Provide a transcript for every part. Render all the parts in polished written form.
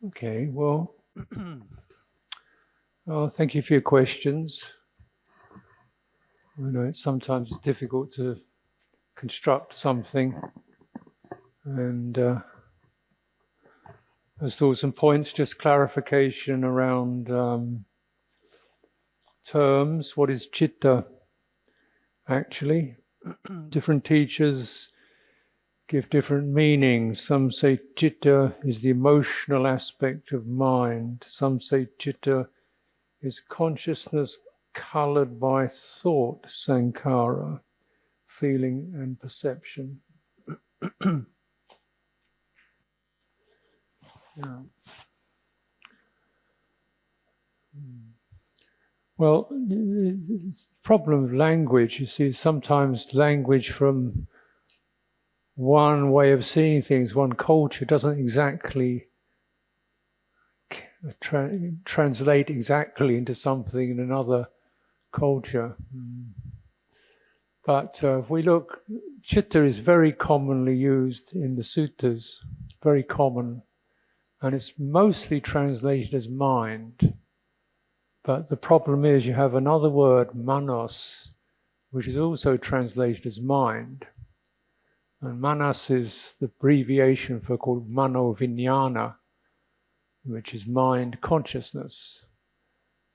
Okay, well, thank you for your questions. I know sometimes it's difficult to construct something, and as thoughts and points, just clarification around terms. What is chitta actually? Different teachers give different meanings. Some say chitta is the emotional aspect of mind. Some say chitta is consciousness colored by thought, sankhara, feeling and perception. Yeah. Well, the problem with language, you see, sometimes language from one way of seeing things, one culture, doesn't exactly translate exactly into something in another culture. But if we look, chitta is very commonly used in the suttas, very common, and it's mostly translated as mind. But the problem is you have another word, manos, which is also translated as mind. And manas is the abbreviation for called mano vijnana, which is mind consciousness.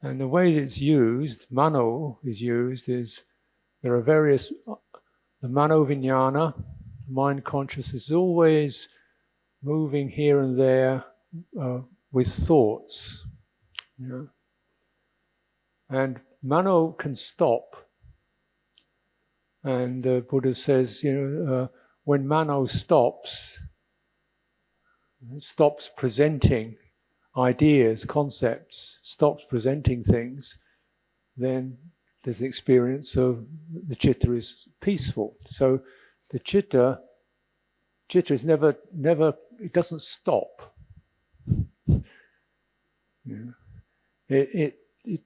And the way that it's used, mano is used, is there are various, the mano vijnana, mind consciousness, is always moving here and there with thoughts. You know? And mano can stop. And the Buddha says, when mano stops, it stops presenting ideas, concepts, stops presenting things, then there's the experience of the chitta is peaceful. So the chitta is never, it doesn't stop.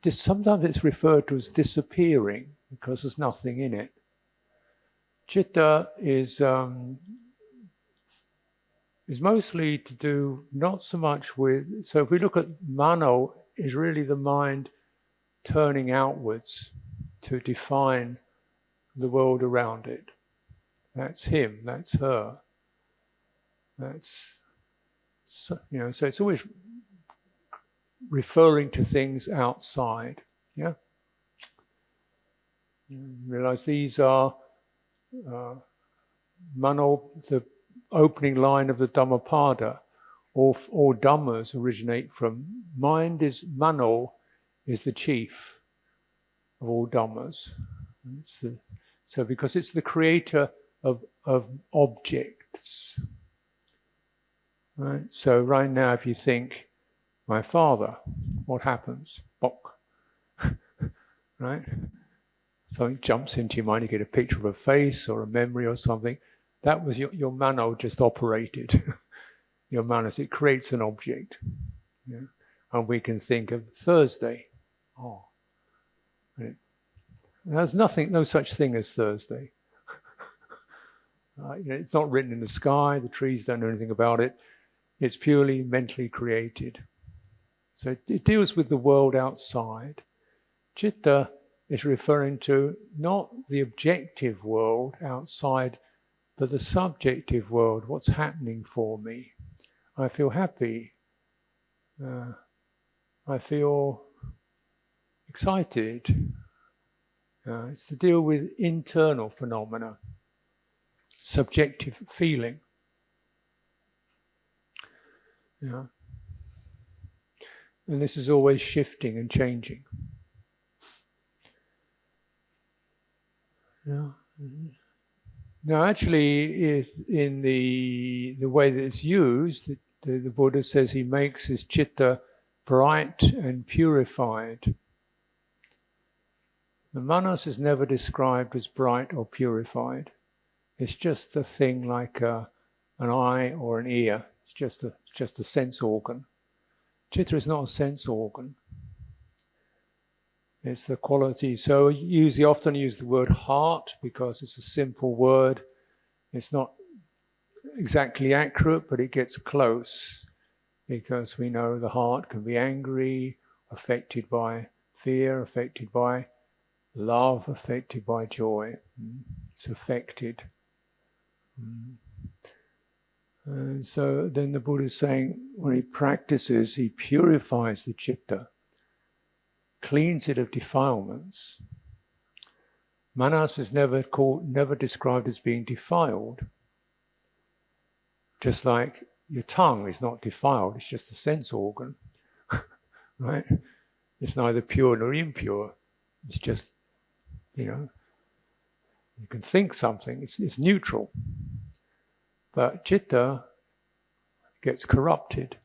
Sometimes it's referred to as disappearing because there's nothing in it. Chitta is mostly to do not so much with, so if we look at mano, is really the mind turning outwards to define the world around it. That's him, that's her. That's, so it's always referring to things outside. Yeah? You realize these are mano, the opening line of the Dhammapada. All dhammas originate from mind. Is mano is the chief of all dhammas. So because it's the creator of objects. Right? So right now if you think, my father, what happens? Bok. Right? Something jumps into your mind, you get a picture of a face or a memory or something. That was your mano just operated. Your manas, it creates an object. Yeah? And we can think of Thursday. Oh. There's no such thing as Thursday. It's not written in the sky, the trees don't know anything about it. It's purely mentally created. So it deals with the world outside. Chitta is referring to not the objective world outside, but the subjective world, what's happening for me. I feel happy. I feel excited. It's to deal with internal phenomena, subjective feeling. Yeah. And this is always shifting and changing. Yeah. Now, actually, in the way that it's used, the Buddha says he makes his chitta bright and purified. The manas is never described as bright or purified. It's just a thing like an eye or an ear. It's just a sense organ. Chitta is not a sense organ. It's the quality. So often use the word heart because it's a simple word. It's not exactly accurate, but it gets close. because we know the heart can be angry, affected by fear, affected by love, affected by joy. It's affected. And so then the Buddha is saying, when he practices, he purifies the chitta, cleans it of defilements. Manas is never described as being defiled. Just like your tongue is not defiled, it's just a sense organ. Right? It's neither pure nor impure. It's just, you can think something, it's neutral. But chitta gets corrupted.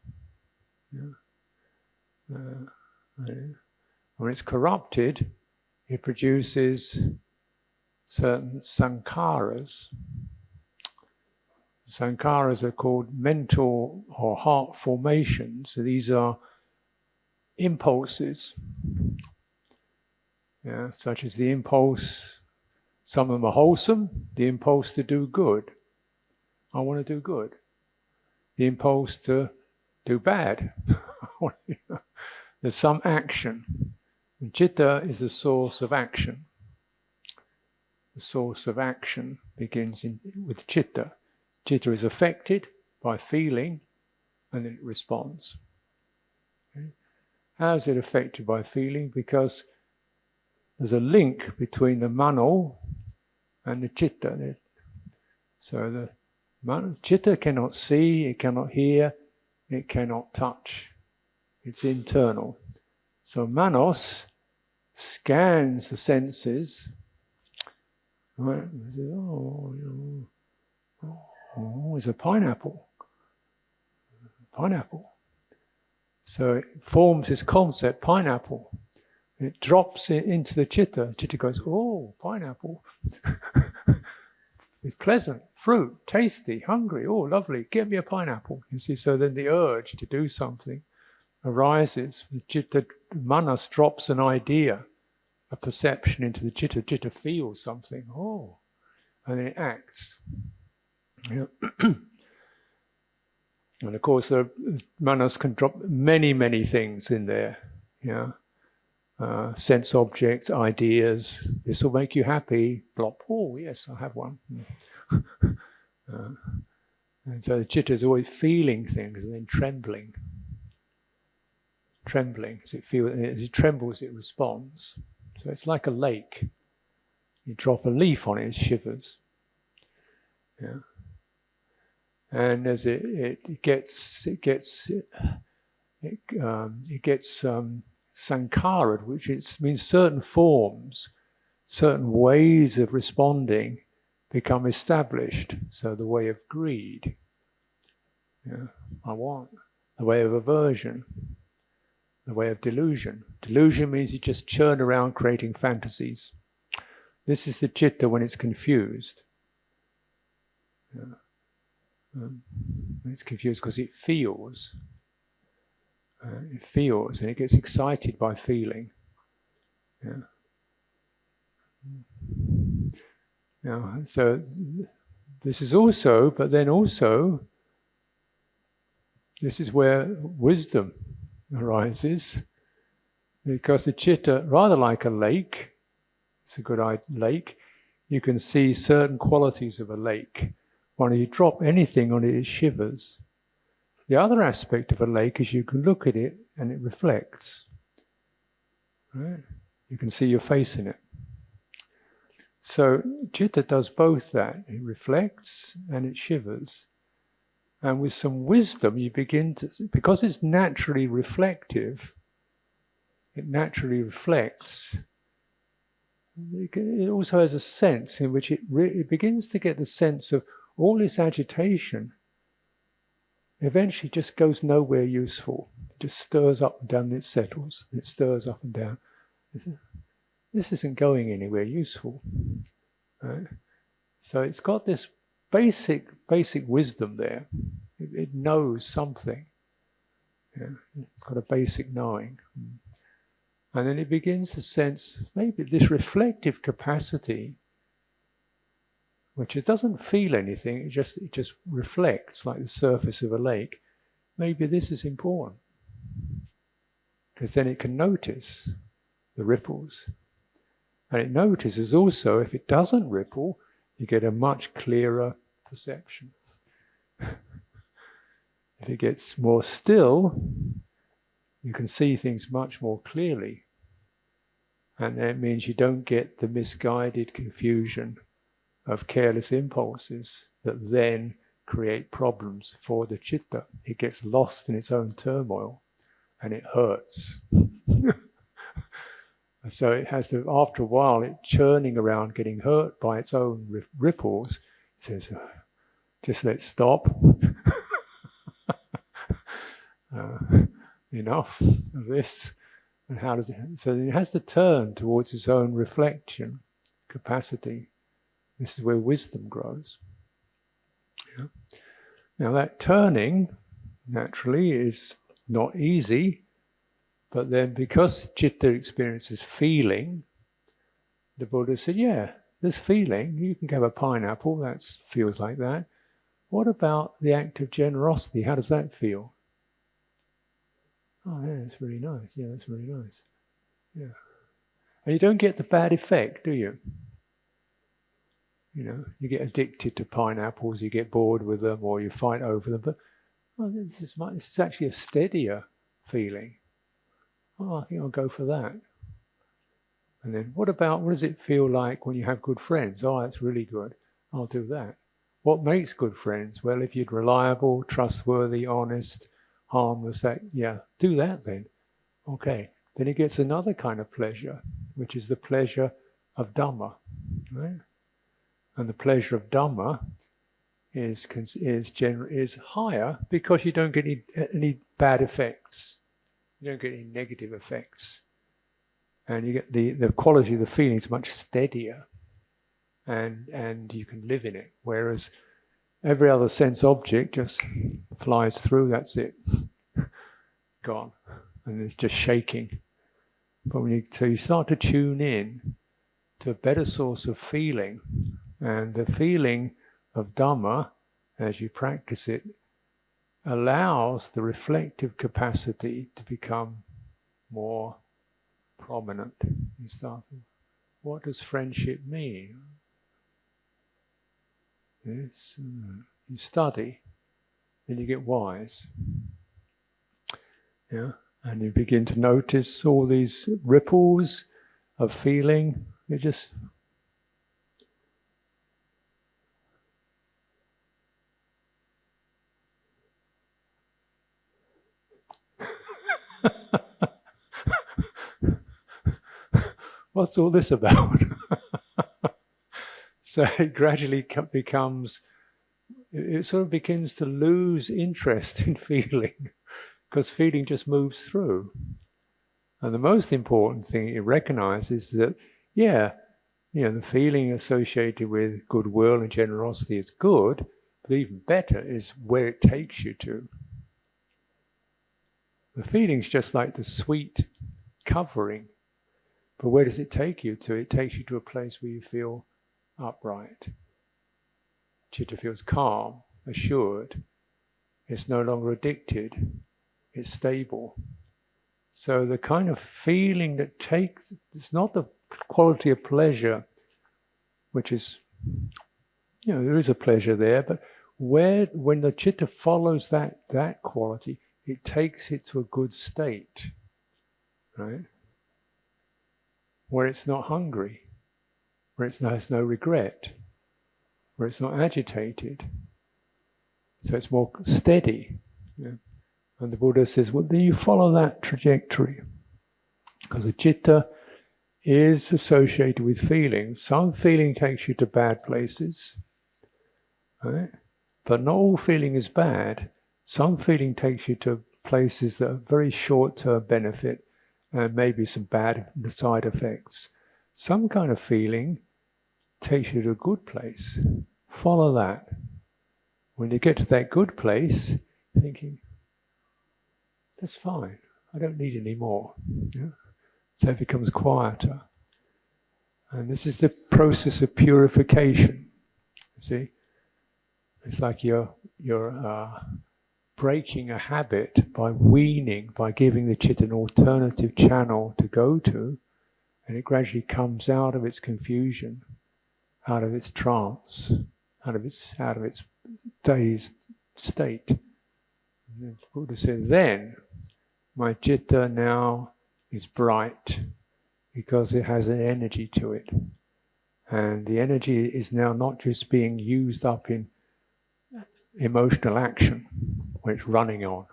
When it's corrupted, it produces certain sankharas. Sankharas are called mental or heart formations. So these are impulses, such as the impulse, some of them are wholesome, the impulse to do good. I want to do good. The impulse to do bad. There's some action. And chitta is the source of action. The source of action begins with chitta. Chitta is affected by feeling, and then it responds. Okay? How is it affected by feeling? Because there's a link between the mano and the chitta. So the chitta cannot see, it cannot hear, it cannot touch. It's internal. So manos scans the senses. Right? Oh, it's a pineapple. Pineapple. So it forms this concept, pineapple. It drops it into the chitta. Chitta goes, oh, pineapple. It's pleasant, fruit, tasty, hungry, oh, lovely, give me a pineapple. You see, so then the urge to do something arises. The chitta, manas drops an idea, a perception into the chitta. Chitta feels something, oh, and then it acts. And of course, the manas can drop many, many things in there. Sense objects, ideas. This will make you happy. Blop. Oh, yes, I have one. And so the chitta is always feeling things and then trembling. Trembling. As it trembles, it responds. So it's like a lake. You drop a leaf on it, it shivers. And as it gets sankhara, which means certain forms, certain ways of responding become established. So the way of greed, I want, the way of aversion, the way of delusion. Delusion means you just churn around creating fantasies. This is the chitta when it's confused. It's confused because it feels. It feels and it gets excited by feeling. So this is also, but then also, this is where wisdom arises, because the chitta, rather like a lake, it's a good lake, you can see certain qualities of a lake. When you drop anything on it, it shivers. The other aspect of a lake is you can look at it and it reflects. Right? You can see your face in it. So chitta does both that. It reflects and it shivers. And with some wisdom you begin to, because it's naturally reflective, it naturally reflects. It also has a sense in which it begins to get the sense of all this agitation eventually just goes nowhere useful. It just stirs up and down and it settles. It stirs up and down. This isn't going anywhere useful. Right? So it's got this basic wisdom there. It knows something. It's got a basic knowing. And then it begins to sense maybe this reflective capacity, which it doesn't feel anything, it just reflects like the surface of a lake. maybe this is important. Because then it can notice the ripples. And it notices also, if it doesn't ripple, you get a much clearer perception. If it gets more still, you can see things much more clearly. And that means you don't get the misguided confusion of careless impulses that then create problems for the chitta. It gets lost in its own turmoil and it hurts. So it has to, after a while, it churning around, getting hurt by its own ripples. It says, just let's stop. Enough of this. And how does it? So it has to turn towards its own reflection capacity. This is where wisdom grows. Yeah. Now that turning, naturally, is not easy. But then because chitta experiences feeling, the Buddha said, yeah, there's feeling. You can have a pineapple, that feels like that. What about the act of generosity? How does that feel? Oh, yeah, that's really nice. Yeah, that's really nice. Yeah. And you don't get the bad effect, do you? You know, you get addicted to pineapples, you get bored with them, or you fight over them. But this is actually a steadier feeling. Oh, I think I'll go for that. And then what does it feel like when you have good friends? Oh, that's really good. I'll do that. What makes good friends? Well, if you're reliable, trustworthy, honest, harmless, do that then. Okay. Then it gets another kind of pleasure, which is the pleasure of Dhamma. Right? And the pleasure of Dhamma is higher because you don't get any bad effects. You don't get any negative effects. And you get the quality of the feeling is much steadier. And you can live in it. Whereas every other sense object just flies through, that's it. Gone. And it's just shaking. But so you start to tune in to a better source of feeling. And the feeling of Dhamma, as you practice it, allows the reflective capacity to become more prominent. You start, what does friendship mean? Yes, you study, then you get wise. Yeah, and you begin to notice all these ripples of feeling. You just what's all this about? So it gradually becomes, it sort of begins to lose interest in feeling, because feeling just moves through. And the most important thing you recognize is that, the feeling associated with goodwill and generosity is good, but even better is where it takes you to. The feeling's just like the sweet covering, but where does it take you to? It takes you to a place where you feel upright. Chitta feels calm, assured. It's no longer addicted. It's stable. So the kind of feeling that it's not the quality of pleasure, which is, there is a pleasure there, but when the chitta follows that quality, it takes it to a good state, right? Where it's not hungry, where it has no regret, where it's not agitated. So it's more steady. Yeah? And the Buddha says, well, then you follow that trajectory. Because the chitta is associated with feeling. Some feeling takes you to bad places, right? But not all feeling is bad. Some feeling takes you to places that are very short-term benefit and maybe some bad side effects. Some kind of feeling takes you to a good place. Follow that. When you get to that good place, you're thinking, that's fine. I don't need any more. Yeah? So it becomes quieter. And this is the process of purification. You see? It's like you're breaking a habit by weaning, by giving the chitta an alternative channel to go to, and it gradually comes out of its confusion, out of its trance, out of its dazed state. And the Buddha said, then my chitta now is bright because it has an energy to it. And the energy is now not just being used up in emotional action, where it's running on.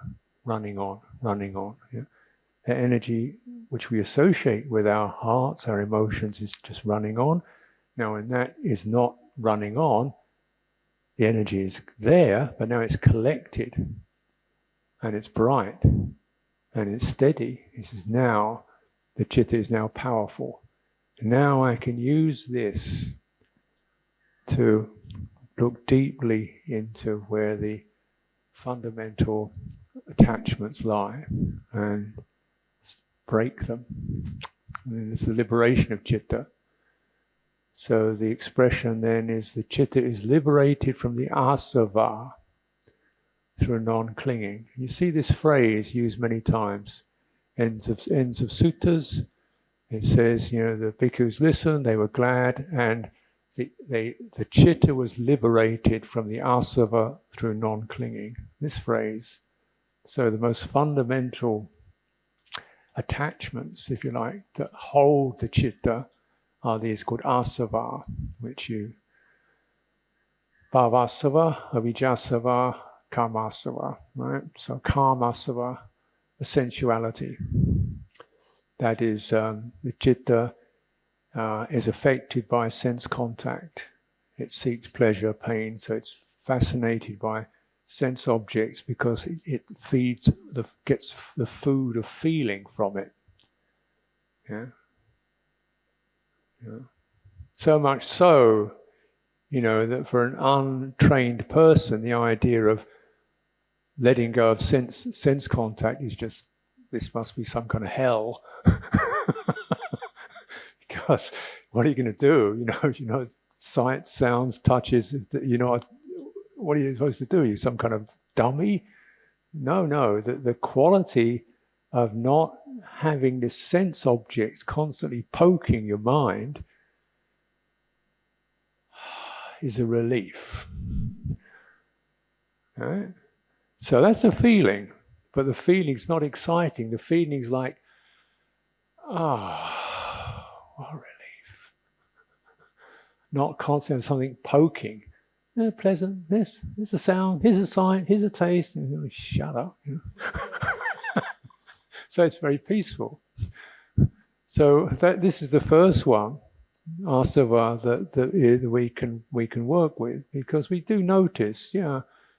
Yeah? The energy which we associate with our hearts, our emotions, is just running on. Now, when that is not running on, the energy is there, but now it's collected, and it's bright, and it's steady. This is now, the chitta is now powerful. Now I can use this to look deeply into where the fundamental attachments lie and break them. And it's the liberation of chitta. So the expression then is the chitta is liberated from the asava through non-clinging. You see this phrase used many times. Ends of suttas. It says, the bhikkhus listened, they were glad, and the chitta was liberated from the asava through non-clinging. This phrase. So the most fundamental attachments, if you like, that hold the chitta are these called asava, which bhavasava, avijjasava, karmasava, right? So karmasava, the sensuality. That is, the chitta is affected by sense contact. It seeks pleasure, pain, so it's fascinated by sense objects because it gets the food of feeling from it. Yeah. So much so, that for an untrained person, the idea of letting go of sense contact is just, this must be some kind of hell. Because what are you going to do? Sight, sounds, touches, what are you supposed to do? You're some kind of dummy? No. The quality of not having this sense objects constantly poking your mind is a relief. Right? So that's a feeling, but the feeling's not exciting. The feeling's like, what a relief. Not constantly something poking. Pleasant, this, here's a sound, here's a sight, here's a taste. Shut up. So it's very peaceful. So this is the first one, asava, that we can work with, because we do notice,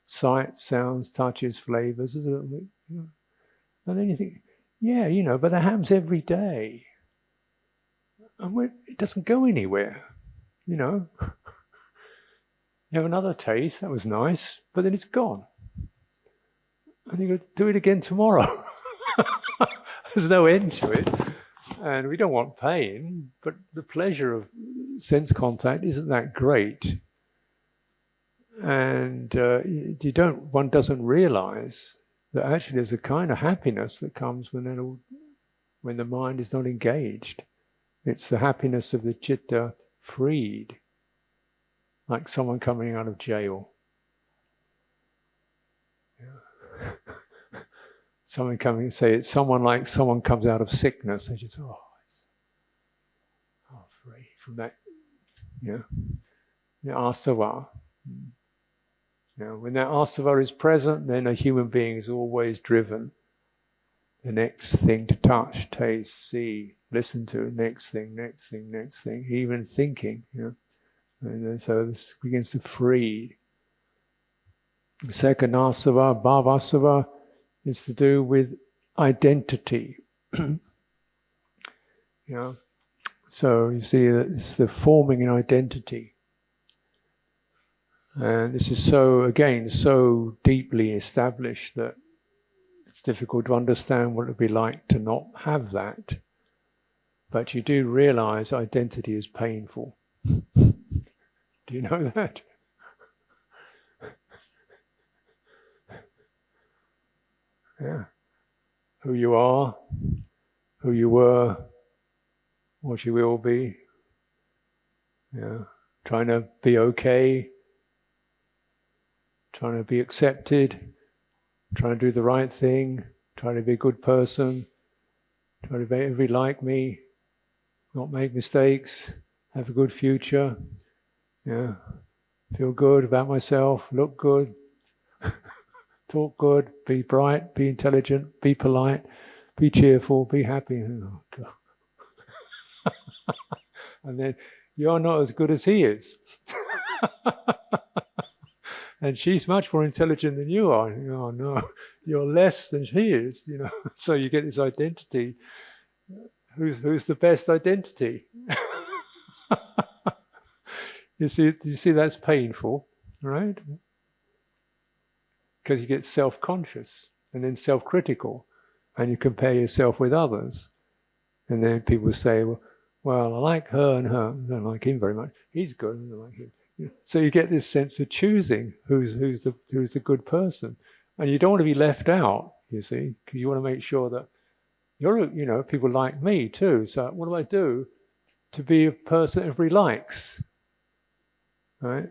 sight, sounds, touches, flavors, a little bit, and then you think, but that happens every day, and it doesn't go anywhere, You have another taste, that was nice, but then it's gone. And you've got to do it again tomorrow. There's no end to it. And we don't want pain, but the pleasure of sense contact isn't that great. And one doesn't realize that actually there's a kind of happiness that comes when the mind is not engaged. It's the happiness of the chitta freed. Like someone coming out of jail. Someone coming and say it's someone comes out of sickness. They just free from that. The asava. When that asava is present, then a human being is always driven. The next thing to touch, taste, see, listen to. Next thing. Even thinking. And so this begins to free. The second asava, bhavasava, is to do with identity. So you see that it's the forming an identity. And this is so deeply established that it's difficult to understand what it would be like to not have that. But you do realize identity is painful. Do you know that? Yeah. Who you are, who you were, what you will be. Yeah. Trying to be okay, trying to be accepted, trying to do the right thing, trying to be a good person, trying to make everybody like me, not make mistakes, have a good future. Yeah. Feel good about myself, look good, talk good, be bright, be intelligent, be polite, be cheerful, be happy. Oh, God. And then you're not as good as he is. And she's much more intelligent than you are. Oh no, you're less than she is, you know. So you get this identity. Who's the best identity? You see that's painful, right? Because you get self-conscious and then self-critical, and you compare yourself with others. And then people say, well, I like her and her. I don't like him very much. He's good, I don't like him. So you get this sense of choosing who's the good person, and you don't want to be left out. You see, because you want to make sure that people like me too. So what do I do to be a person that everybody likes, right?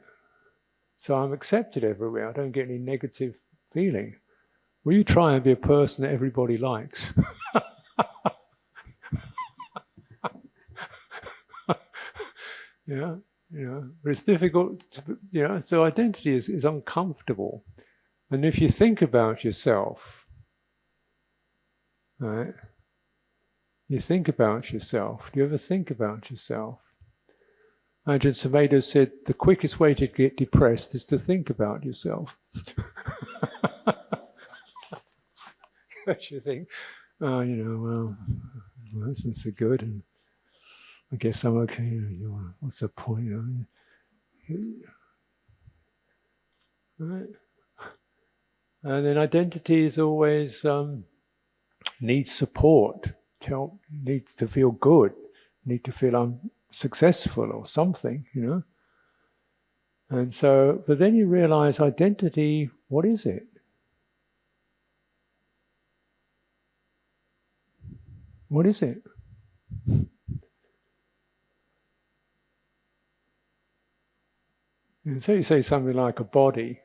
So I'm accepted everywhere. I don't get any negative feeling. Will you try and be a person that everybody likes? Yeah. But it's difficult to, so identity is uncomfortable. And if you think about yourself, right, you think about yourself. Do you ever think about yourself? Ajahn Sumedho said, the quickest way to get depressed is to think about yourself. Because you think, well, this isn't so good, and I guess I'm okay. What's the point? Right? And then identity is always needs support, needs to feel good, need to feel I'm successful or something, And so, but then you realize identity, what is it? What is it? And so you say something like a body.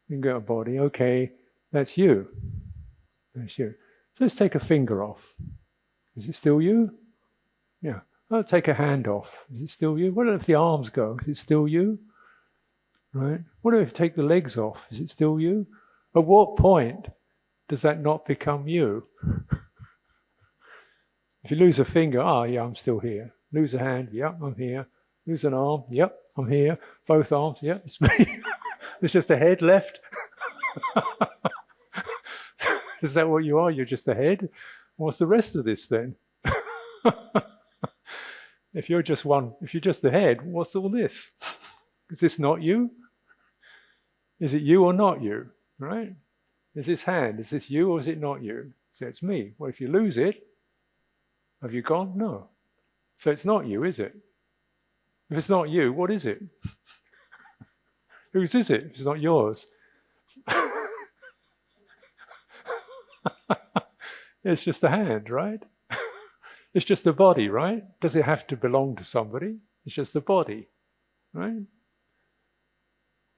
You can get a body, okay, that's you. That's you. So let's take a finger off. Is it still you? Yeah. Oh, take a hand off. Is it still you? What if the arms go? Is it still you? Right? What if you take the legs off? Is it still you? At what point does that not become you? If you lose a finger, yeah, I'm still here. Lose a hand, yep, I'm here. Lose an arm, yep, I'm here. Both arms, yep, it's me. There's just a head left. Is that what you are? You're just a head? What's the rest of this then? If you're just the head, what's all this? Is this not you? Is it you or not you? Right? Is this hand, is this you or is it not you? So it's me. Well, if you lose it, have you gone? No. So it's not you, is it? If it's not you, what is it? Whose is it if it's not yours? It's just a hand, right? It's just the body, right? Does it have to belong to somebody? It's just the body, right?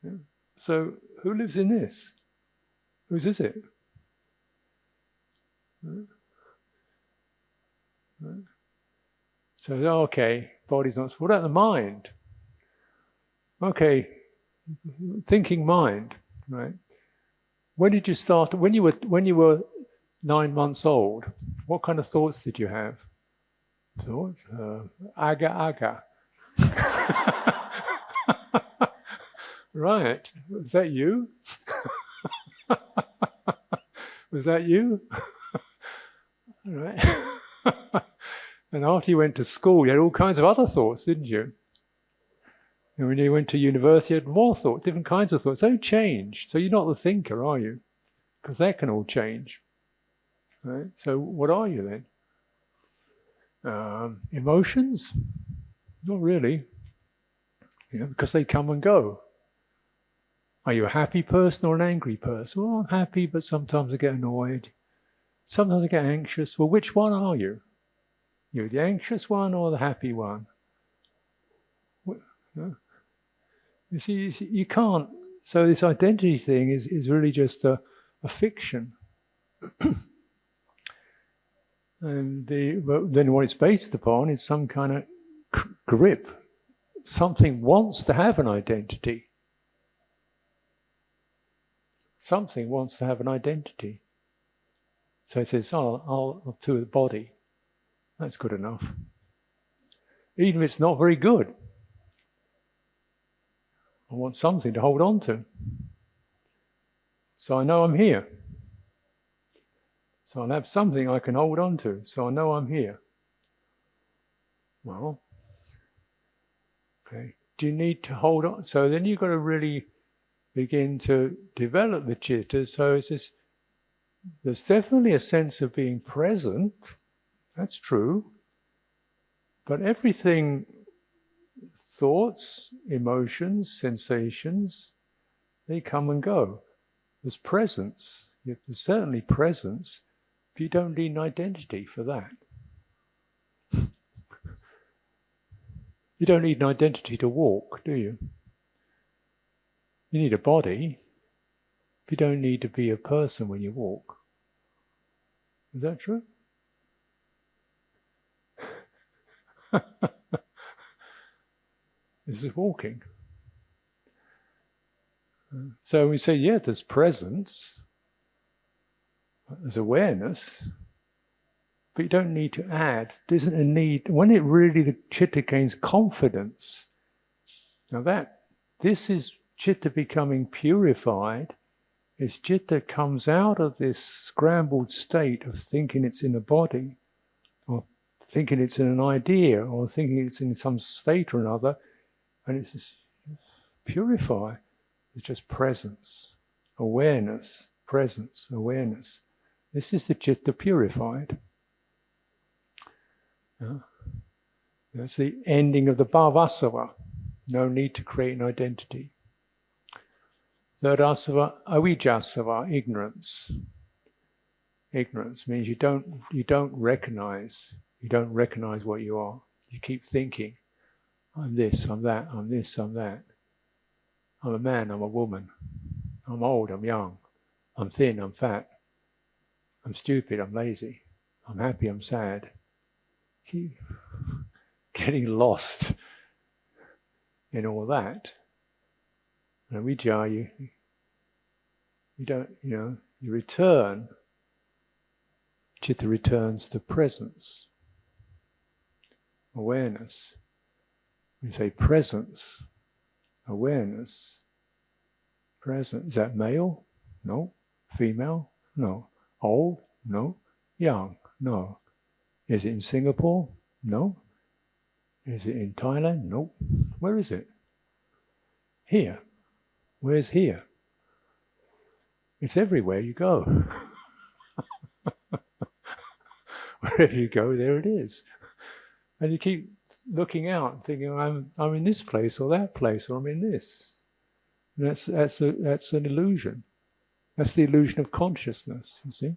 Yeah. So who lives in this? Whose is it? Right? Right? So, okay, body's not. What about the mind? Okay, thinking mind, right? When did you start? When you were 9 months old, what kind of thoughts did you have? Thoughts? Aga. Right. Was that you? Was that you? Right. And after you went to school, you had all kinds of other thoughts, didn't you? And when you went to university, you had more thoughts, different kinds of thoughts. They change. So you're not the thinker, are you? Because that can all change. Right? So what are you then? Emotions? Not really. Because they come and go. Are you a happy person or an angry person? Well, I'm happy, but sometimes I get annoyed. Sometimes I get anxious. Well, which one are you? You're the anxious one or the happy one? No. You see, you can't. So this identity thing is really just a fiction. And then what it's based upon is some kind of grip. Something wants to have an identity. Something wants to have an identity. So it says, oh, I'll do the body. That's good enough. Even if it's not very good. I want something to hold on to. So I know I'm here. So I'll have something I can hold on to. So I know I'm here. Well, okay. Do you need to hold on? So then you've got to really begin to develop the chitta. So it's this, there's definitely a sense of being present. That's true. But everything, thoughts, emotions, sensations, they come and go. There's presence. There's certainly presence, but you don't need an identity for that. You don't need an identity to walk, do you? You need a body, but you don't need to be a person when you walk. Is that true? This is walking. So we say, yeah, there's presence, there's awareness, but you don't need to add. There isn't a need. When it really, the chitta gains confidence, now this is chitta becoming purified, as chitta comes out of this scrambled state of thinking it's in a body, or thinking it's in an idea, or thinking it's in some state or another, and it's just purify. It's just presence, awareness, presence, awareness. This is the chitta purified. That's the ending of the bhavasava. No need to create an identity. Third asava, avijjasava, ignorance. Ignorance means you don't recognize what you are. You keep thinking, I'm this, I'm that, I'm this, I'm that. I'm a man, I'm a woman. I'm old, I'm young. I'm thin, I'm fat. I'm stupid, I'm lazy. I'm happy, I'm sad. Keep getting lost in all that. And avijja, you don't, you return. Chitta returns to presence, awareness. We say presence, awareness, presence. Is that male? No. Female? No. Old? No. Young? No. Is it in Singapore? No. Is it in Thailand? No. Where is it? Here. Where's here? It's everywhere you go. Wherever you go, there it is. And you keep looking out and thinking, I'm in this place or that place, or I'm in this. And that's an illusion. That's the illusion of consciousness, you see.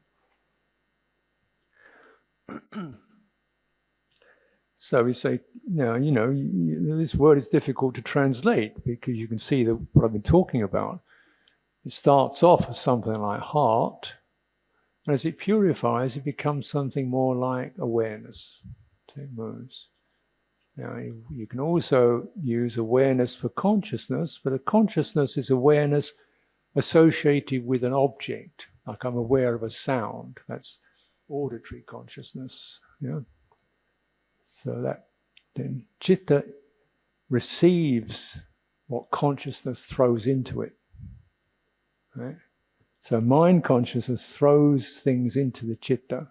So we say, this word is difficult to translate because you can see that what I've been talking about. It starts off as something like heart, and as it purifies, it becomes something more like awareness. So it moves. Now, you can also use awareness for consciousness, but a consciousness is awareness associated with an object. Like I'm aware of a sound. That's auditory consciousness. So that then chitta receives what consciousness throws into it. Right? So mind consciousness throws things into the chitta,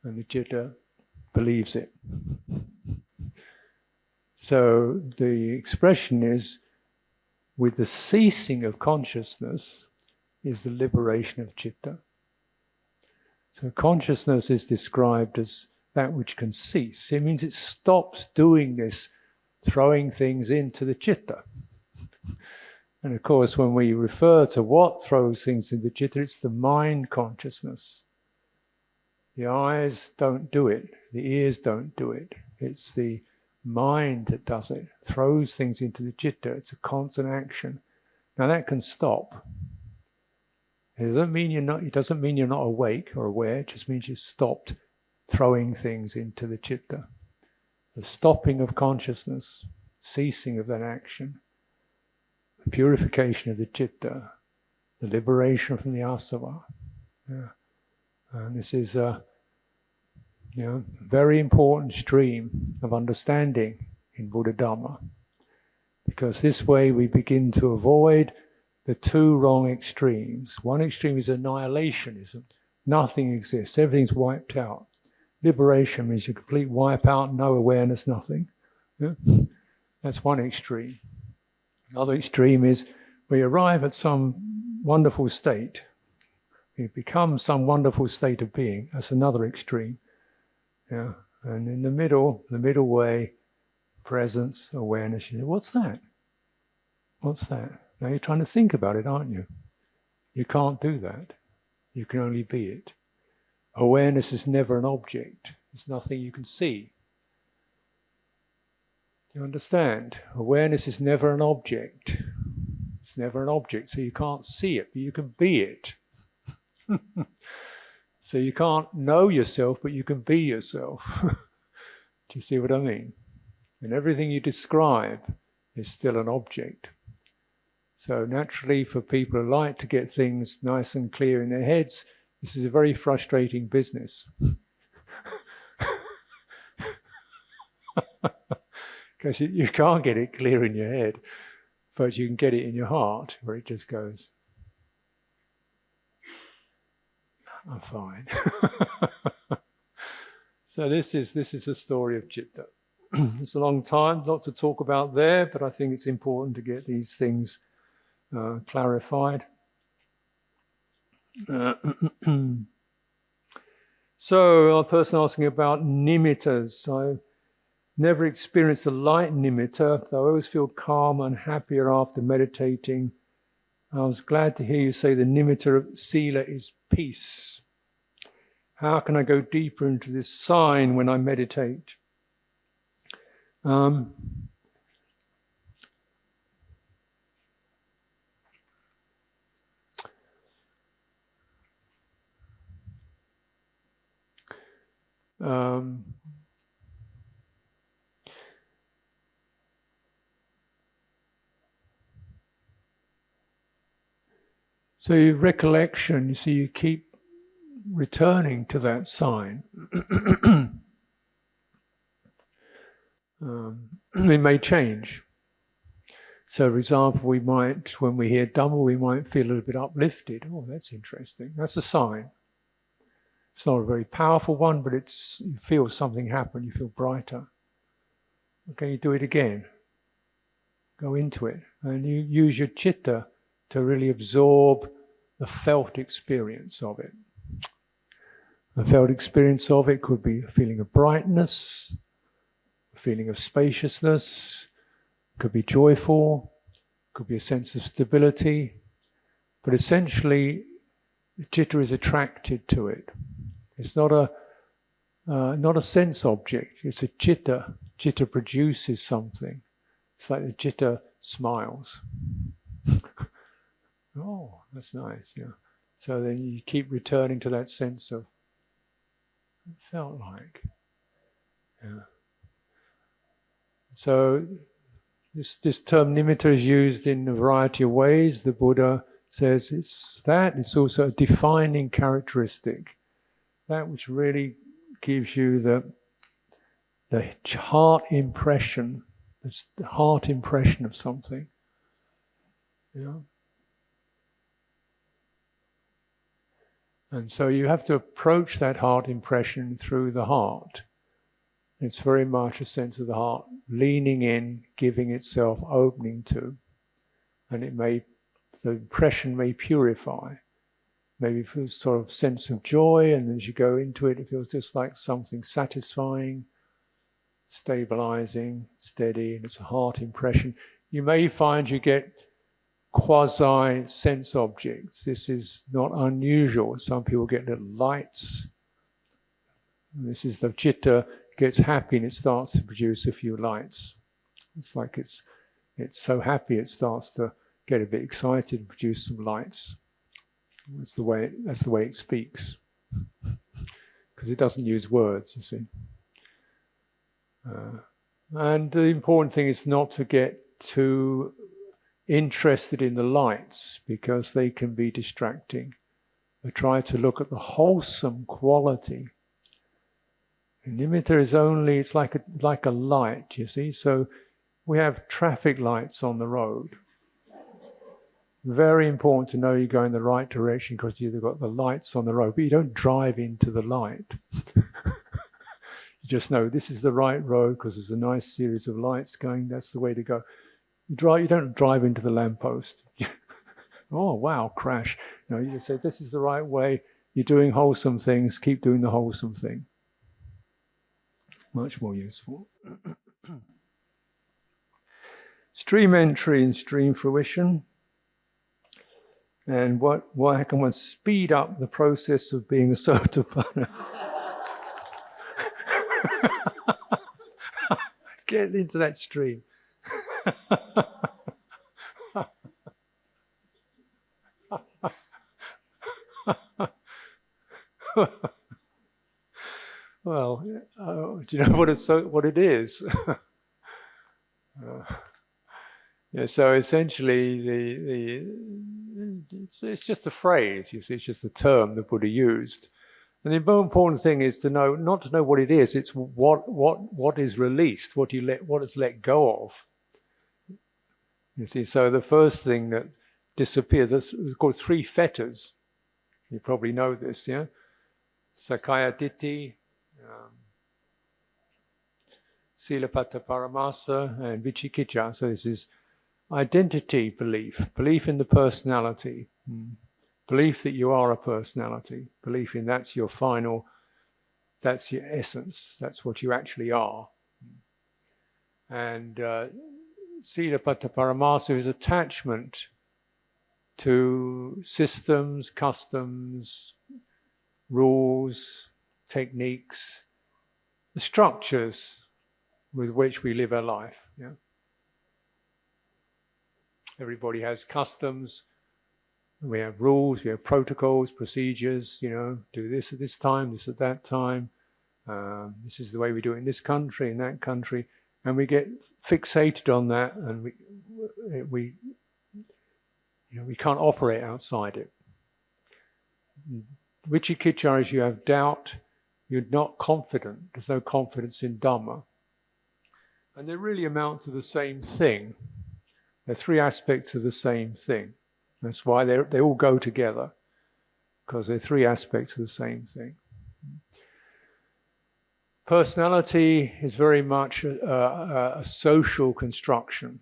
and the chitta believes it. So the expression is, with the ceasing of consciousness is the liberation of chitta. So consciousness is described as that which can cease. It means it stops doing this, throwing things into the chitta. And of course, when we refer to what throws things into chitta, it's the mind consciousness. The eyes don't do it. The ears don't do it. It's the mind that does it, throws things into the chitta. It's a constant action. Now that can stop. It doesn't mean you're not awake or aware. It just means you've stopped throwing things into the chitta. The stopping of consciousnness, ceasing of that action, the purification of the chitta, the liberation from the asava. Yeah. And this is a very important stream of understanding in Buddha Dhamma, because this way we begin to avoid the two wrong extremes. One extreme is annihilationism. Nothing exists. Everything's wiped out. Liberation means you complete wipe out, no awareness, nothing. Yeah? That's one extreme. Another extreme is we arrive at some wonderful state. We become some wonderful state of being. That's another extreme. Yeah? And in the middle way, presence, awareness. You say, what's that? What's that? Now you're trying to think about it, aren't you? You can't do that. You can only be it. Awareness is never an object. It's nothing you can see. You understand? Awareness is never an object. It's never an object, so you can't see it, but you can be it. So you can't know yourself, but you can be yourself. Do you see what I mean? And everything you describe is still an object. So naturally, for people who like to get things nice and clear in their heads, this is a very frustrating business. Because you can't get it clear in your head, but you can get it in your heart, where it just goes, I'm fine. So this is the story of chitta. It's a long time, lot to talk about there, but I think it's important to get these things clarified. So, a person asking about nimittas. I've never experienced a light nimitta, though I always feel calmer and happier after meditating. I was glad to hear you say the nimitta of sila is peace. How can I go deeper into this sign when I meditate? So your recollection, you see, you keep returning to that sign. It may change. So, for example, we might, when we hear Dhamma, we might feel a little bit uplifted. Oh, that's interesting. That's a sign. It's not a very powerful one, but you feel something happen, you feel brighter. Okay, you do it again. Go into it. And you use your chitta to really absorb the felt experience of it. The felt experience of it could be a feeling of brightness, a feeling of spaciousness, could be joyful, could be a sense of stability, but essentially the chitta is attracted to it. It's not a sense object, it's a chitta. Chitta produces something. It's like the chitta smiles. Oh, that's nice, yeah. So then you keep returning to that sense of, it felt like. Yeah. So this term nimitta is used in a variety of ways. The Buddha says it's also a defining characteristic. That which really gives you the heart impression, the heart impression of something. You know? And so you have to approach that heart impression through the heart. It's very much a sense of the heart leaning in, giving itself, opening to. And the impression may purify. Maybe it feels sort of sense of joy, and as you go into it, it feels just like something satisfying, stabilizing, steady, and it's a heart impression. You may find you get quasi-sense objects. This is not unusual. Some people get little lights. This is the chitta gets happy and it starts to produce a few lights. It's like it's so happy it starts to get a bit excited and produce some lights. That's the way it speaks, because it doesn't use words, you see. And the important thing is not to get too interested in the lights, because they can be distracting. But try to look at the wholesome quality. Nimitta is only, it's like a light, you see. So we have traffic lights on the road. Very important to know you're going the right direction, because you've got the lights on the road, but you don't drive into the light. You just know this is the right road because there's a nice series of lights going, that's the way to go. You don't drive into the lamppost. Oh, wow, crash. No, you just say, this is the right way, you're doing wholesome things, keep doing the wholesome thing. Much more useful. Stream entry and stream fruition. And how can one speed up the process of being a sotapanna? Get into that stream. Well, do you know what it is? Yeah, so essentially, it's just a phrase. You see, it's just a term the Buddha used. And the more important thing is to know, not to know what it is. It's what is released, what is let go of. You see, so the first thing that disappeared, that's called 3 fetters. You probably know this, yeah? Sakaya Ditti, Silapata Paramasa, and Vicikicca. So this is identity belief in the personality, belief that you are a personality, belief in that's your essence, that's what you actually are. And Silapata Paramasa is attachment to systems, customs, rules, techniques, the structures with which we live our life. Yeah? Everybody has customs, we have rules, we have protocols, procedures, do this at this time, this at that time. This is the way we do it in this country, in that country. And we get fixated on that, and we can't operate outside it. Vicikicca is you have doubt, you're not confident, there's no confidence in Dhamma. And they really amount to the same thing. They're 3 aspects of the same thing. That's why they all go together, because they're 3 aspects of the same thing. Personality is very much a social construction.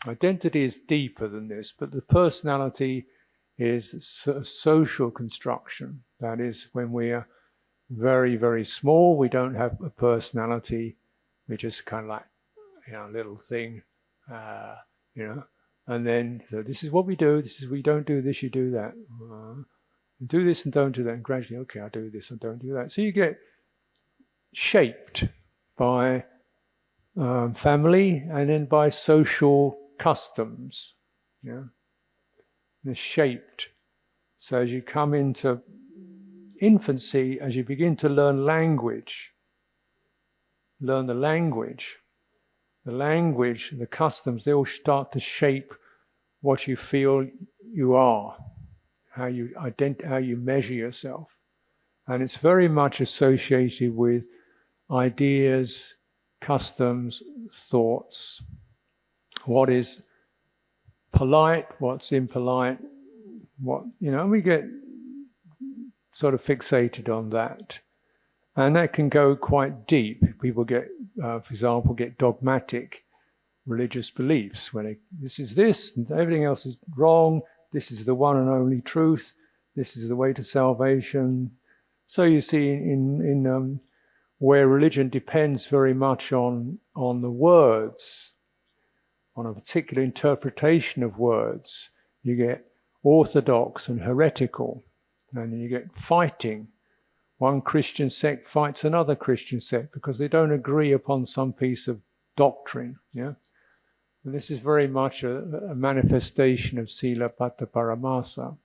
Identity is deeper than this, but the personality is a social construction. That is, when we are very, very small, we don't have a personality. We're just kind of like, a little thing, and then so this is what we do. This is we don't do this, you do that. Do this and don't do that. And gradually, okay, I do this and don't do that. So you get shaped by family and then by social customs. Yeah, they're shaped. So as you come into infancy, as you begin to learn language, learn the language, the customs, they all start to shape what you feel you are, how you measure yourself. And it's very much associated with ideas, customs, thoughts. What is polite, what's impolite, we get sort of fixated on that. And that can go quite deep. People get, for example, get dogmatic religious beliefs. This is this, and everything else is wrong. This is the one and only truth. This is the way to salvation. So you see, in where religion depends very much on the words, on a particular interpretation of words, you get orthodox and heretical, and you get fighting. One Christian sect fights another Christian sect because they don't agree upon some piece of doctrine. Yeah, and this is very much a manifestation of Sila Pata Paramasa.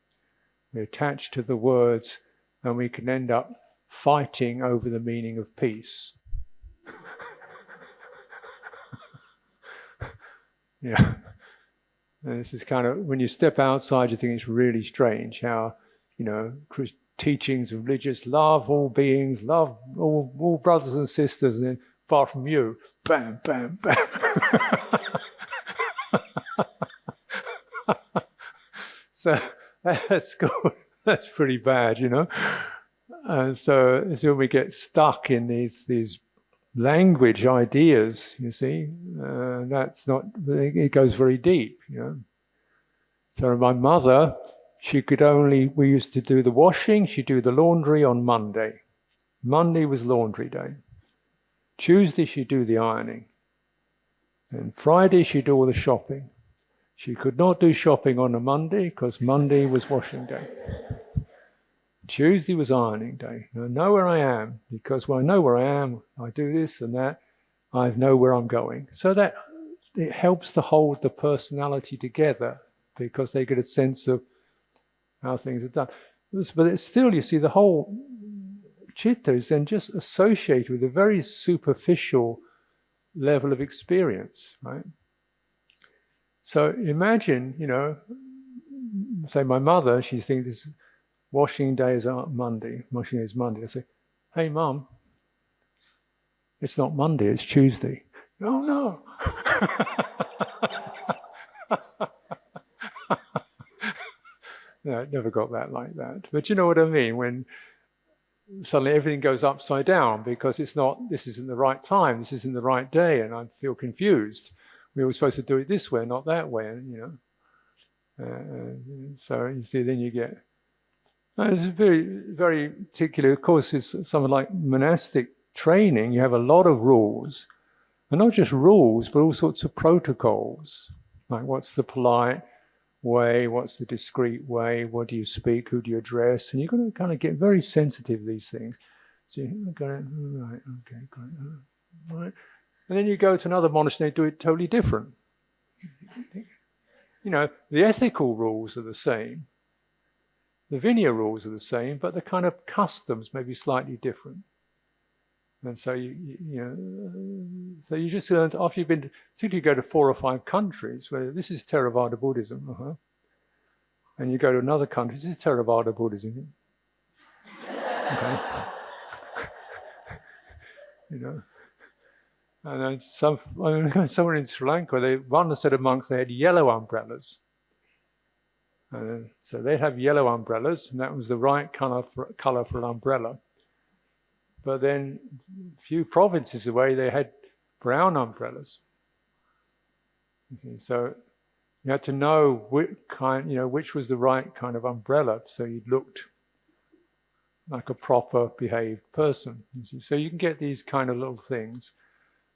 We attach to the words, and we can end up fighting over the meaning of peace. Yeah, and this is kind of, when you step outside, you think it's really strange how, teachings of religious, love all beings, love all brothers and sisters, and then apart from you, bam, bam, bam. So that's good. That's pretty bad, And so when we get stuck in these language ideas, you see, that's not. It goes very deep, So my mother, we used to do the washing, she'd do the laundry on Monday. Monday was laundry day. Tuesday she'd do the ironing. And Friday she'd do all the shopping. She could not do shopping on a Monday because Monday was washing day. Tuesday was ironing day. I know where I am, because when I know where I am, I do this and that, I know where I'm going. So that it helps to hold the personality together, because they get a sense of how things are done. But it's still, you see, the whole chitta is then just associated with a very superficial level of experience, right? So imagine, say my mother, she thinks this washing day is Monday. Washing day is Monday. I say, hey, Mum, it's not Monday, it's Tuesday. Oh, no. No, it never got that like that. But you know what I mean? When suddenly everything goes upside down because this isn't the right time, this isn't the right day, and I feel confused. We were supposed to do it this way, not that way, so you see, then you get. It's very, very particular. Of course, it's something like monastic training. You have a lot of rules, and not just rules, but all sorts of protocols. Like, what's the polite way? What's the discreet way? What do you speak? Who do you address? And you've got to kind of get very sensitive to these things. So you go, right, okay, great, right. And then you go to another monastery, they do it totally different. The ethical rules are the same. The Vinaya rules are the same, but the kind of customs may be slightly different. And so so you just learn, after you've been, particularly you go to 4 or 5 countries where this is Theravada Buddhism, and you go to another country, this is Theravada Buddhism. Okay. And then somewhere in Sri Lanka, one set of monks, they had yellow umbrellas. So they'd have yellow umbrellas, and that was the right colour for an umbrella. But then a few provinces away, they had brown umbrellas. So you had to know which was the right kind of umbrella, so you looked like a proper behaved person. So you can get these kind of little things.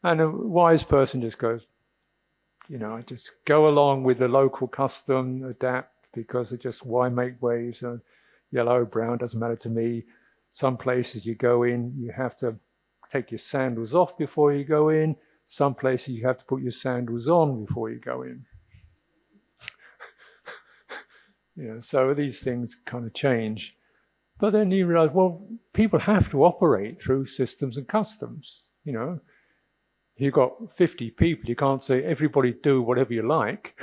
And a wise person just goes, just go along with the local custom, adapt, because why make waves? Yellow, brown, doesn't matter to me. Some places you go in, you have to take your sandals off before you go in. Some places you have to put your sandals on before you go in. So these things kind of change. But then you realize, well, people have to operate through systems and customs, You've got 50 people, you can't say, everybody do whatever you like.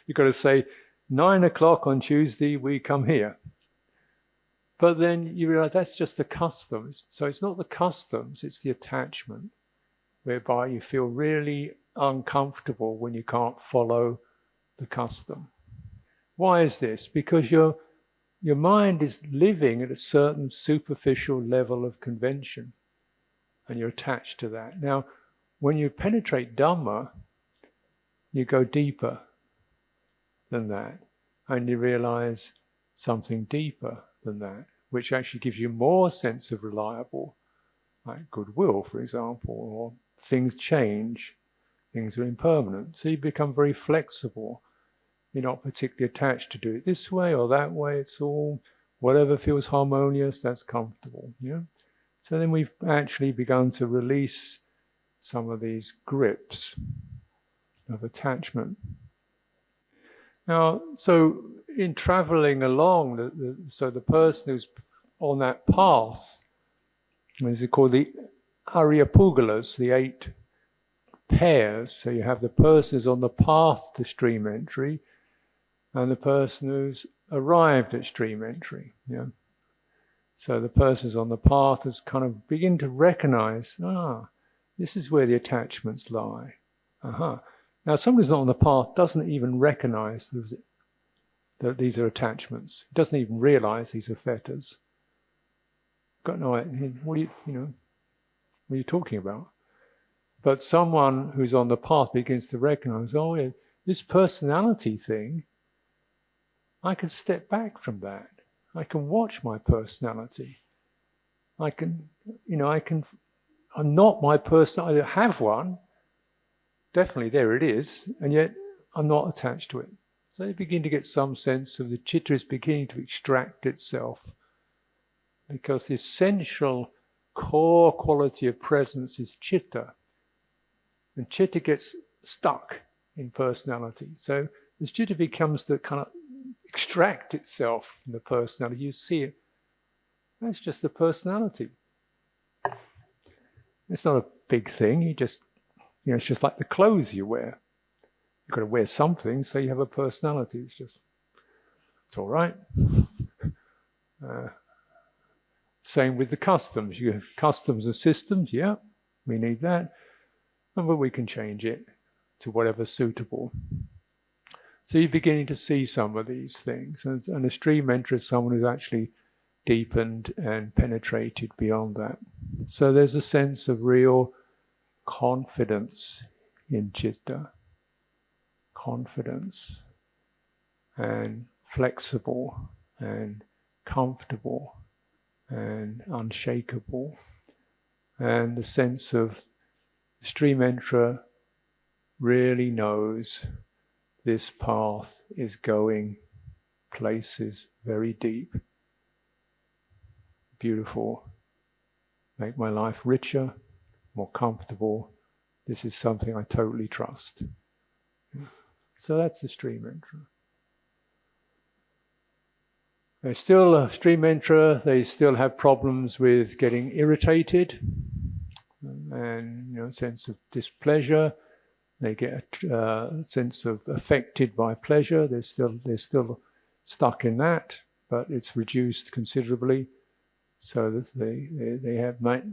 You've got to say, 9 o'clock on Tuesday, we come here. But then you realize that's just the customs. So it's not the customs, it's the attachment, whereby you feel really uncomfortable when you can't follow the custom. Why is this? Because your mind is living at a certain superficial level of convention, and you're attached to that. Now, when you penetrate Dhamma, you go deeper than that, and you realize something deeper than that, which actually gives you more sense of reliable, like goodwill, for example, or things change, things are impermanent. So you become very flexible. You're not particularly attached to do it this way or that way. It's all whatever feels harmonious, that's comfortable. So then we've actually begun to release some of these grips of attachment. Now, so in traveling along, so the person who's on that path, is called the Aryapugalas, the 8 pairs. So you have the person who's on the path to stream entry and the person who's arrived at stream entry. So the person who's on the path has kind of begin to recognize, this is where the attachments lie. Now, someone who's not on the path doesn't even recognize that these are attachments. Doesn't even realize these are fetters. Got no idea. What are you talking about? But someone who's on the path begins to recognize, this personality thing, I can step back from that. I can watch my personality. I'm not my personality. I have one. Definitely there it is, and yet I'm not attached to it. So you begin to get some sense of the chitta is beginning to extract itself, because the essential core quality of presence is chitta. And chitta gets stuck in personality. So as chitta becomes to kind of extract itself from the personality, you see it. That's just the personality. It's not a big thing. It's just like the clothes you wear. You've got to wear something, so you have a personality. It's all right. Same with the customs. You have customs and systems, we need that. But we can change it to whatever's suitable. So you're beginning to see some of these things. And a stream enterer is someone who's actually deepened and penetrated beyond that. So there's a sense of real confidence in chitta. Confidence and flexible and comfortable and unshakable. And the sense of the stream enterer really knows this path is going places very deep, beautiful, make my life richer, more comfortable. This is something I totally trust. So that's the stream enterer. There's still a stream enterer. They still have problems with getting irritated and a sense of displeasure. They get a sense of affected by pleasure. They're still stuck in that, but it's reduced considerably. So that they might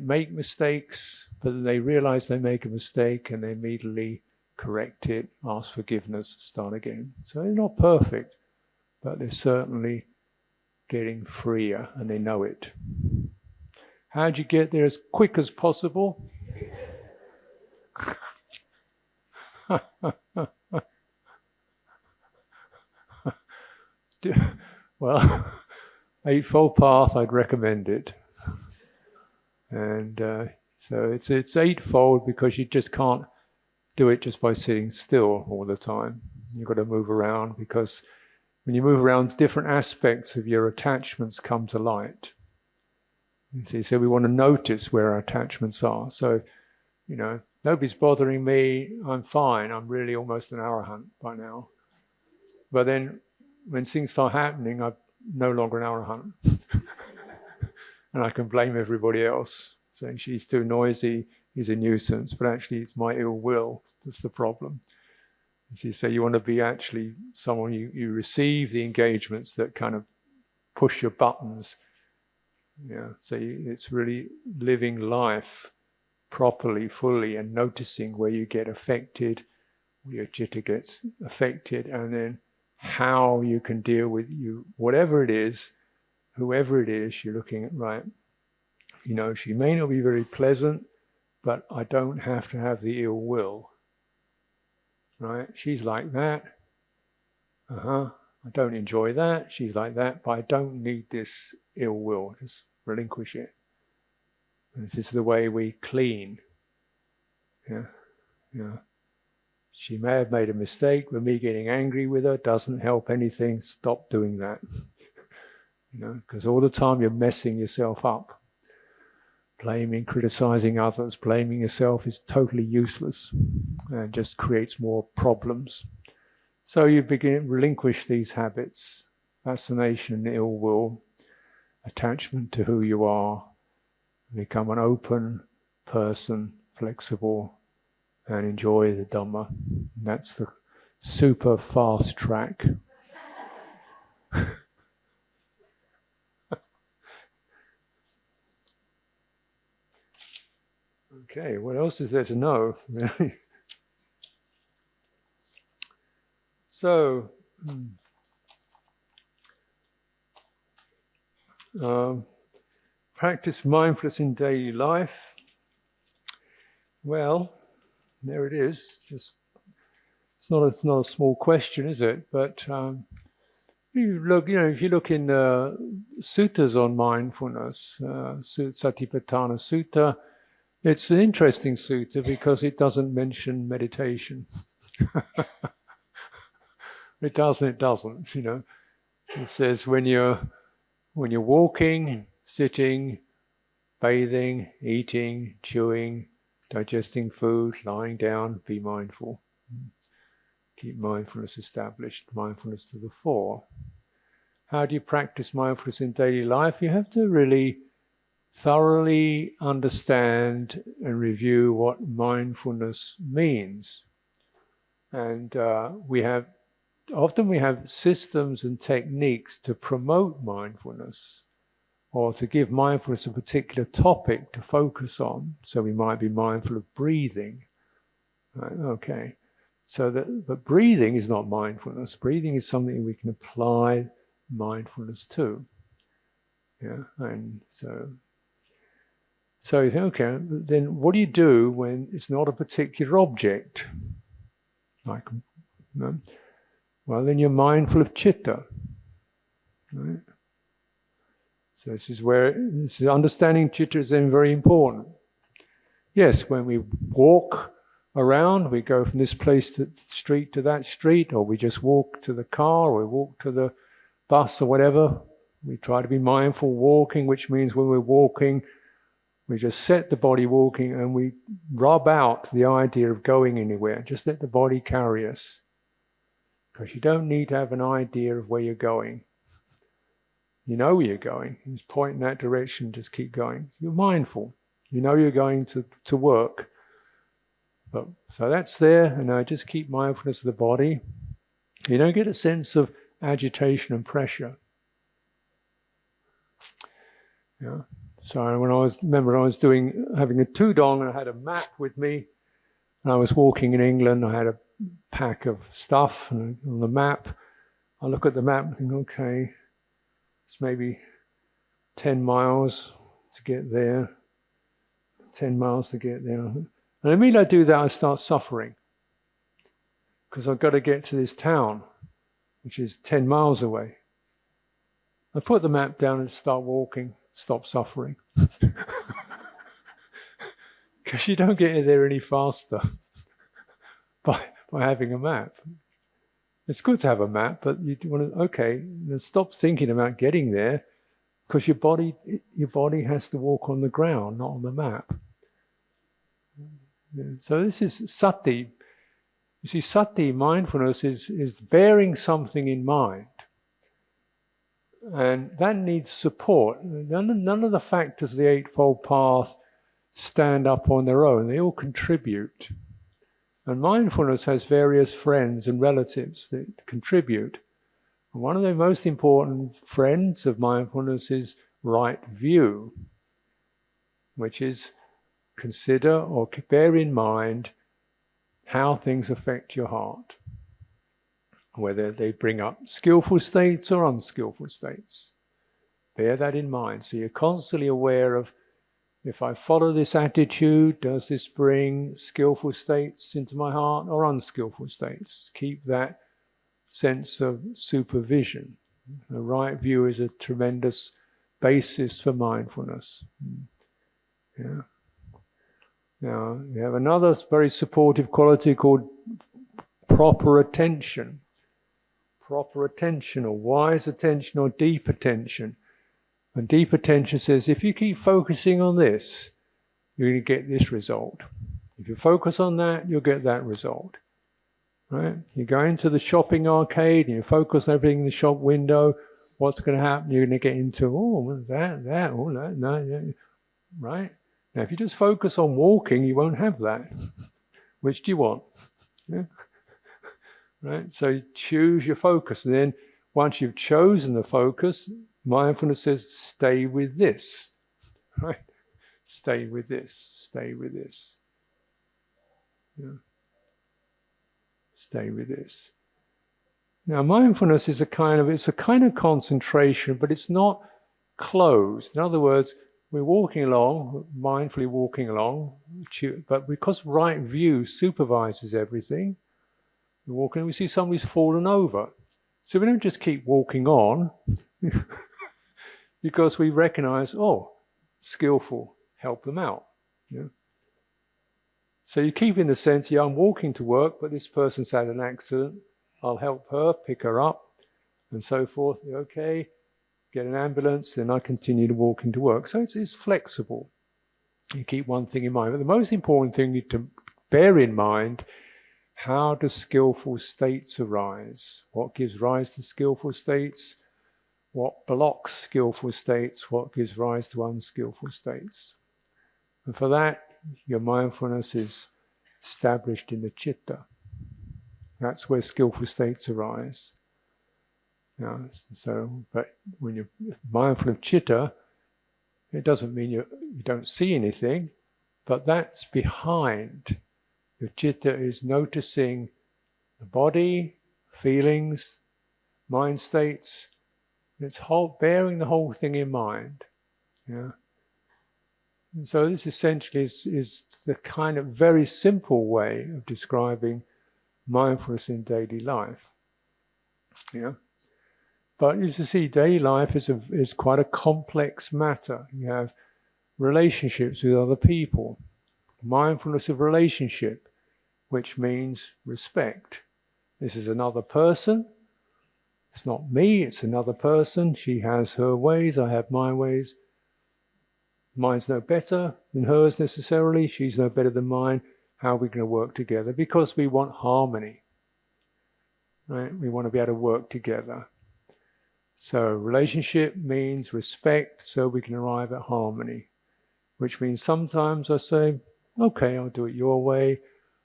make mistakes, but they realize they make a mistake and they immediately correct it, ask forgiveness, start again. So they're not perfect, but they're certainly getting freer and they know it. How'd you get there as quick as possible? Well, Eightfold Path, I'd recommend it. And so it's eightfold because you just can't do it just by sitting still all the time. You've got to move around, because when you move around, different aspects of your attachments come to light. You see, so we want to notice where our attachments are. So, nobody's bothering me, I'm fine, I'm really almost an arahant by now. But then when things start happening, I'm no longer an arahant. And I can blame everybody else, saying she's too noisy, he's a nuisance, but actually it's my ill will that's the problem. So you say you want to be actually someone, you receive the engagements that kind of push your buttons. So it's really living life properly, fully, and noticing where you get affected, where your chitta gets affected, and then how you can deal with whatever it is, whoever it is you're looking at, right? She may not be very pleasant, but I don't have to have the ill will, right? She's like that. I don't enjoy that. She's like that, but I don't need this ill will. Just relinquish it. And this is the way we clean. Yeah, yeah. She may have made a mistake, but me getting angry with her doesn't help anything. Stop doing that. Because all the time you're messing yourself up. Blaming, criticizing others, blaming yourself is totally useless and just creates more problems. So you begin relinquish these habits, fascination and ill will, attachment to who you are, become an open person, flexible, and enjoy the Dhamma. And that's the super fast track. Okay, what else is there to know? So, practice mindfulness in daily life. Well, there it is. Just it's not a small question, is it? But you look, if you look in suttas on mindfulness, Satipatthana Sutta, it's an interesting sutta because it doesn't mention meditation. It doesn't. It says when you're walking, sitting, bathing, eating, chewing, digesting food, lying down, be mindful. Keep mindfulness established, mindfulness to the fore. How do you practice mindfulness in daily life? You have to really thoroughly understand and review what mindfulness means. And we have systems and techniques to promote mindfulness or to give mindfulness a particular topic to focus on. So we might be mindful of breathing. Right? Okay. But breathing is not mindfulness. Breathing is something we can apply mindfulness to. Yeah. And so you think, okay, then what do you do when it's not a particular object? Like, well, then you're mindful of chitta. Right? So this is understanding chitta is then very important. Yes, when we walk around, we go from this place to the street to that street, or we just walk to the car, or we walk to the bus or whatever. We try to be mindful walking, which means when we're walking, we just set the body walking and we rub out the idea of going anywhere. Just let the body carry us. Because you don't need to have an idea of where you're going. You know where you're going. You just point in that direction, just keep going. You're mindful. You know you're going to work. So that's there, and I just keep mindfulness of the body. You don't get a sense of agitation and pressure. Yeah. So when I was having a tudong, and I had a map with me, and I was walking in England, I had a pack of stuff, and on the map, I look at the map and think, okay, it's maybe 10 miles to get there, 10 miles to get there. And immediately I do that, I start suffering. Because I've got to get to this town, which is 10 miles away. I put the map down and start walking, stop suffering. Because you don't get there any faster by having a map. It's good to have a map, but you want to, stop thinking about getting there, because your body has to walk on the ground, not on the map. So this is sati. You see, sati, mindfulness, is bearing something in mind. And that needs support. None of the factors of the Eightfold Path stand up on their own. They all contribute. And mindfulness has various friends and relatives that contribute. And one of the most important friends of mindfulness is right view, which is consider or bear in mind how things affect your heart, whether they bring up skillful states or unskillful states. Bear that in mind. So you're constantly aware of, if I follow this attitude, does this bring skillful states into my heart or unskillful states? Keep that sense of supervision. The right view is a tremendous basis for mindfulness. Yeah. Now, you have another very supportive quality called proper attention. Proper attention, or wise attention, or deep attention. And deep attention says, if you keep focusing on this, you're going to get this result. If you focus on that, you'll get that result. Right? You go into the shopping arcade and you focus on everything in the shop window, what's going to happen? You're going to get into, that. Right? Now, if you just focus on walking, you won't have that. Which do you want? Yeah? Right? So you choose your focus. And then once you've chosen the focus, mindfulness says, stay with this. Right? Stay with this. Stay with this. Yeah. Stay with this. Now, mindfulness is a kind of concentration, but it's not closed. In other words, we're walking along, mindfully walking along, but because right view supervises everything, we're walking, we see somebody's fallen over. So we don't just keep walking on, because we recognize, skillful, help them out. Yeah? So you keep in the sense, I'm walking to work, but this person's had an accident. I'll help her, pick her up, and so forth. Okay, get an ambulance, then I continue to walk into work. So it's flexible. You keep one thing in mind. But the most important thing you need to bear in mind, how do skillful states arise? What gives rise to skillful states? What blocks skillful states? What gives rise to unskillful states? And for that, your mindfulness is established in the chitta. That's where skillful states arise. But when you're mindful of chitta, it doesn't mean you don't see anything, but that's behind. Your chitta is noticing the body, feelings, mind states. It's bearing the whole thing in mind. Yeah. And so this essentially is the kind of very simple way of describing mindfulness in daily life. Yeah. But as you see, daily life is quite a complex matter. You have relationships with other people, mindfulness of relationship, which means respect. This is another person. It's not me, it's another person. She has her ways, I have my ways. Mine's no better than hers necessarily. She's no better than mine. How are we going to work together? Because we want harmony. Right? We want to be able to work together. So relationship means respect, so we can arrive at harmony. Which means sometimes I say, okay, I'll do it your way.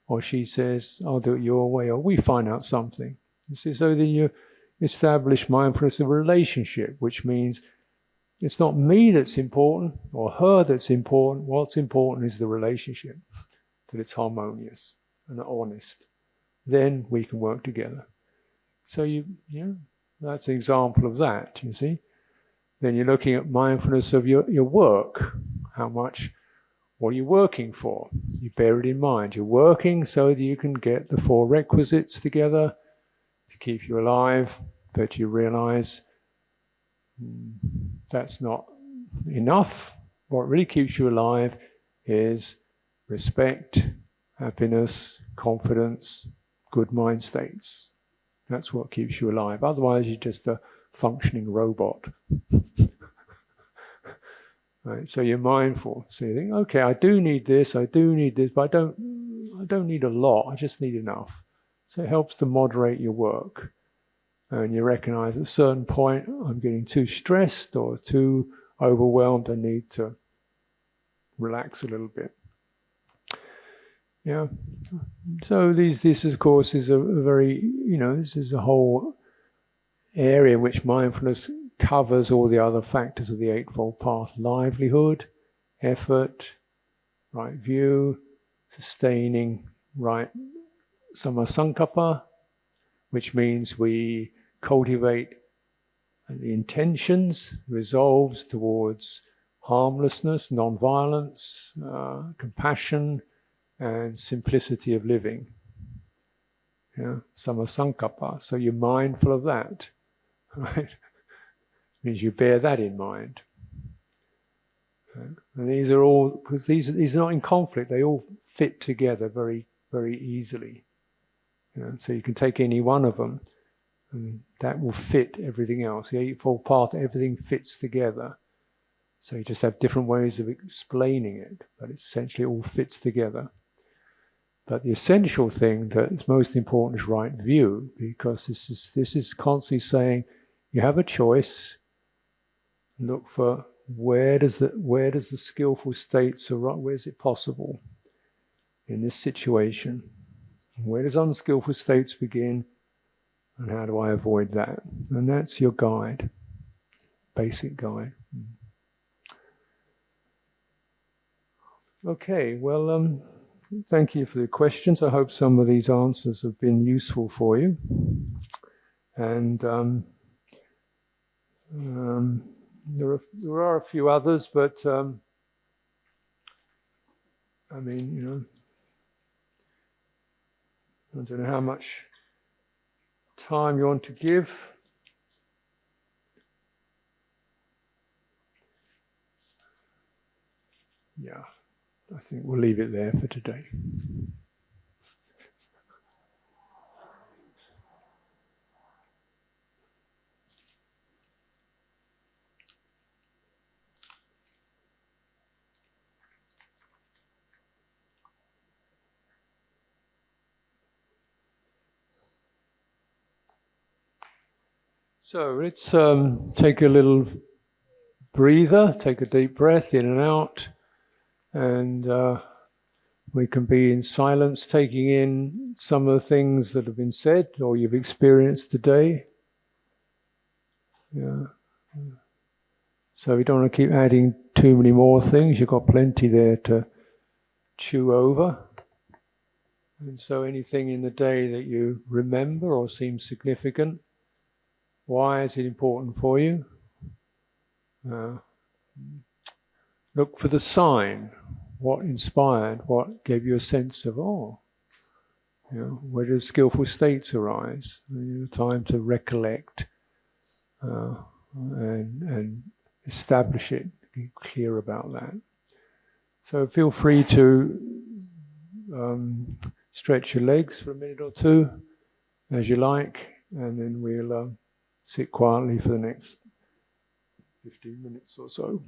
Or she says, I'll do it your way. Or we find out something. You see, so then you establish mindfulness of relationship, which means it's not me that's important or her that's important. What's important is the relationship, that it's harmonious and honest. Then we can work together. So that's an example of that, you see. Then you're looking at mindfulness of your work. What are you working for? You bear it in mind. You're working so that you can get the 4 requisites together to keep you alive, but you realize that's not enough. What really keeps you alive is respect, happiness, confidence, good mind states. That's what keeps you alive. Otherwise, you're just a functioning robot. Right? So you're mindful. So you think, okay, I do need this, but I don't need a lot. I just need enough. So it helps to moderate your work. And you recognize at a certain point, I'm getting too stressed or too overwhelmed. I need to relax a little bit. Yeah. So this of course is a very, this is a whole area in which mindfulness covers all the other factors of the Eightfold Path: livelihood, effort, right view, sustaining right sammasankappa, which means we cultivate the intentions, resolves towards harmlessness, non-violence, compassion, and simplicity of living. Yeah, sammasankappa. So you're mindful of that, right? Means you bear that in mind. And these are all, because these are not in conflict, they all fit together very, very easily. So you can take any one of them, and that will fit everything else. The Eightfold Path, everything fits together. So you just have different ways of explaining it, but essentially it all fits together. But the essential thing that is most important is right view, because this is constantly saying you have a choice. Look for where does the skillful states arise? Where is it possible in this situation? Where does unskillful states begin, and how do I avoid that? And that's your guide, basic guide. Okay, well, thank you for the questions. I hope some of these answers have been useful for you. And there are a few others, but I mean, I don't know how much time you want to give. Yeah, I think we'll leave it there for today. So let's take a little breather, take a deep breath in and out, and we can be in silence, taking in some of the things that have been said or you've experienced today. Yeah. So we don't want to keep adding too many more things. You've got plenty there to chew over. And so anything in the day that you remember or seems significant, why is it important for you? Look for the sign. What inspired? What gave you a sense of awe? Where do skillful states arise? Time to recollect and establish it. Be clear about that. So feel free to stretch your legs for a minute or two, as you like, and then we'll sit quietly for the next 15 minutes or so.